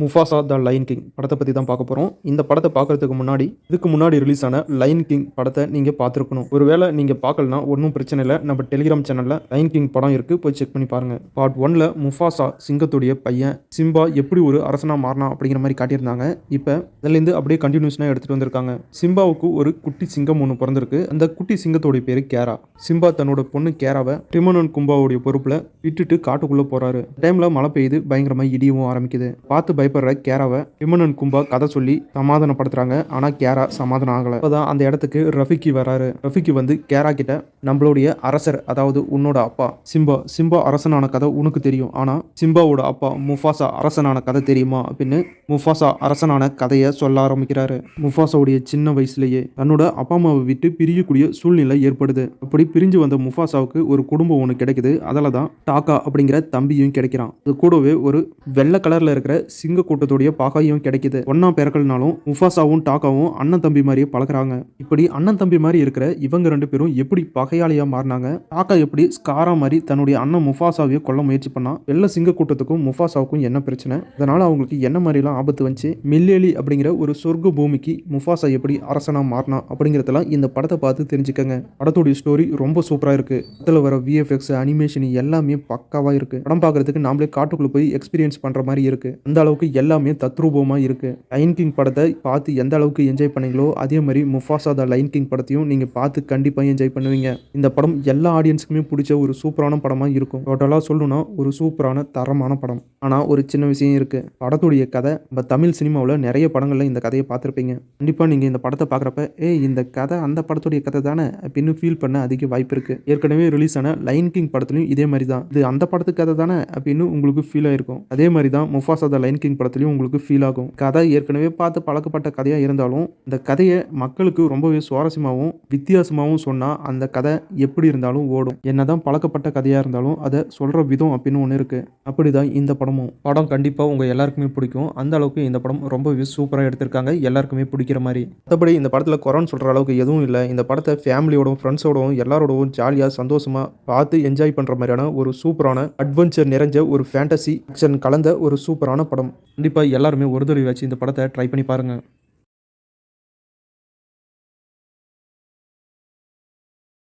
Mufasa the line king படத்தை பற்றி தான் பார்க்க போகிறோம். இந்த படத்தை பார்க்கறதுக்கு முன்னாடி இதுக்கு முன்னாடி ரிலீஸ் ஆன லைன் கிங் படத்தை நீங்கள் பார்த்துருக்கணும். ஒருவேளை நீங்கள் பார்க்கலனா ஒன்றும் பிரச்சனை இல்லை. நம்ம டெலிகிராம் சேனலில் லைன் கிங் படம் இருக்குது, போய் செக் பண்ணி பாருங்கள். பார்ட் 1ல் முஃபாசா சிங்கத்துடைய பையன் சிம்பா எப்படி ஒரு அரசனாக மாறினா அப்படிங்கிற மாதிரி காட்டியிருந்தாங்க. இப்போ அதுலேருந்து அப்படியே கண்டினியூஷனாக எடுத்துகிட்டு வந்திருக்காங்க. சிம்பாவுக்கு ஒரு குட்டி சிங்கம் ஒன்று பிறந்திருக்கு. அந்த குட்டி சிங்கத்தோடைய பேர் கேரா. சிம்பா தன்னோட பொண்ணு கேராவை டிமோன் அண்ட் பும்பாவுடைய பொறுப்பில் விட்டுட்டு காட்டுக்குள்ளே போகிறாரு. டைமில் மழை பெய்யுது, பயங்கரமாக இடியும் ஆரம்பிக்குது. பார்த்து பயப்படுற கேராவை டிமோன் அண்ட் பும்பா கதை சொல்லி சமாதானப்படுத்துறாங்க. ஆனால் கேரா சமாதானம் ஆகலை. அப்போதான் அந்த இடத்துக்கு ரஃபிகி வராரு. ரஃபிகி வந்து கேரா கிட்ட நம்மளுடைய அரசர், அதாவது உன்னோட அப்பா சிம்பா அரசனான கதை உனக்கு தெரியும், ஆனால் சிம்பாவோட அப்பா முஃபாசா அரசனான கதை தெரியுமா அப்படின்னு முஃபாசா அரசனான கதையை சொல்ல ஆரம்பிக்கிறாரு. முஃபாசாவுடைய சின்ன வயசுலேயே தன்னோட அப்பா அம்மாவை விட்டு பிரியக்கூடிய சூழ்நிலை ஏற்படுது. அப்படி பிரிஞ்சு வந்த முஃபாசாவுக்கு ஒரு குடும்பம் ஒன்று கிடைக்குது. அதில் தான் டாக்கா அப்படிங்கிற தம்பியும் கிடைக்கிறான். அது கூடவே ஒரு வெள்ளை கலர்ல இருக்கிற சிங்க கூட்டத்துடைய பாகாயும் கிடைக்குது. ஒன்னா பிறக்கலனாலும் முஃபாசாவும் டாக்காவும் அண்ணன் தம்பி மாதிரியே பழகுறாங்க. இப்படி அண்ணன் தம்பி மாதிரி இருக்கிற இவங்க ரெண்டு பேரும் எப்படி பகையாளியா மாறினாங்க? டாக்கா எப்படி ஸ்காரா மாதிரி தன்னுடைய அண்ணன் முஃபாசாவையே கொல்ல முயற்சி பண்ணா? வெள்ளை சிங்க கூட்டத்துக்கும் முஃபாசாவுக்கும் என்ன பிரச்சனை? அதனால அவங்களுக்கு என்ன மாதிரிலாம் ஆபத்து வந்துச்சு? மில்லேலி அப்படிங்கிற ஒரு சொர்க்க பூமிக்கு முஃபாசா எப்படி அரசனா மாறினா அப்படிங்கிறதெல்லாம் இந்த படத்தை பார்த்து தெரிஞ்சுக்கங்க. படத்துடைய ஸ்டோரி ரொம்ப சூப்பரா இருக்கு. அதில் வர விஎஃப்எக்ஸ், அனிமேஷன் எல்லாமே பக்காவா இருக்கு. படம் பார்க்கறதுக்கு நாமளே காட்டுக்குள்ள போய் எக்ஸ்பீரியன்ஸ் பண்ற மாதிரி இருக்கு. அந்த அளவுக்கு எல்லாமே தத்ரூபமா இருக்கு. லைன் கிங் படத்தை பார்த்து எந்த அளவுக்கு என்ஜாய் பண்ணீங்களோ அதே மாதிரி முஃபாசா த லைன் கிங் படத்தையும் நீங்க பார்த்து கண்டிப்பா என்ஜாய் பண்ணுவீங்க. இந்த படம் எல்லா ஆடியன்ஸுக்குமே பிடிச்ச ஒரு சூப்பரான படமா இருக்கும். டோட்டலா சொல்லணும்னா ஒரு சூப்பரான தரமான படம். ஆனா ஒரு சின்ன விஷயம் இருக்கு. படத்துடைய கதை நம்ம தமிழ் சினிமாவில் நிறைய படங்கள்ல இந்த கதையை பார்த்துருப்பீங்க. கண்டிப்பா நீங்க இந்த படத்தை பார்க்குறப்ப இந்த கதை அந்த படத்துடைய கதை தானே அப்படின்னு ஃபீல் பண்ண அதிக வாய்ப்பு இருக்கு. ஏற்கனவே ரிலீஸ் ஆன லைன் கிங் படத்துலையும் இதே மாதிரி தான், இது அந்த படத்துக்கு கதை தானே அப்படின்னு உங்களுக்கு ஃபீல் ஆயிருக்கும். அதே மாதிரி தான் முஃபாசா த லைன் கிங் படத்துலையும் உங்களுக்கு ஃபீல் ஆகும். கதை ஏற்கனவே பார்த்து பழக்கப்பட்ட கதையா இருந்தாலும் இந்த கதையை மக்களுக்கு ரொம்பவே சுவாரஸ்யமாகவும் வித்தியாசமாகவும் சொன்னா அந்த கதை எப்படி இருந்தாலும் ஓடும். என்னதான் பழக்கப்பட்ட கதையா இருந்தாலும் அதை சொல்ற விதம் அப்படின்னு ஒன்று இருக்கு. அப்படிதான் இந்த படம் கண்டிப்பா உங்க எல்லாருக்குமே பிடிக்கும். அந்த அளவுக்கு இந்த படம் ரொம்பவே சூப்பராக எடுத்திருக்காங்க, எல்லாருக்குமே பிடிக்கிற மாதிரி. மற்றபடி இந்த படத்துல குறைன்னு சொல்ற அளவுக்கு எதுவும் இல்லை. இந்த படத்தை ஃபேமிலியோடவும் ஃப்ரெண்ட்ஸோடவும் எல்லாரோடவும் ஜாலியா சந்தோஷமா பார்த்து என்ஜாய் பண்ற மாதிரியான ஒரு சூப்பரான அட்வென்ச்சர் நிறைஞ்ச ஒரு ஃபேண்டசி ஆக்ஷன் கலந்த ஒரு சூப்பரான படம். கண்டிப்பா எல்லாருமே ஒரு தடவை வச்சு இந்த படத்தை ட்ரை பண்ணி பாருங்க.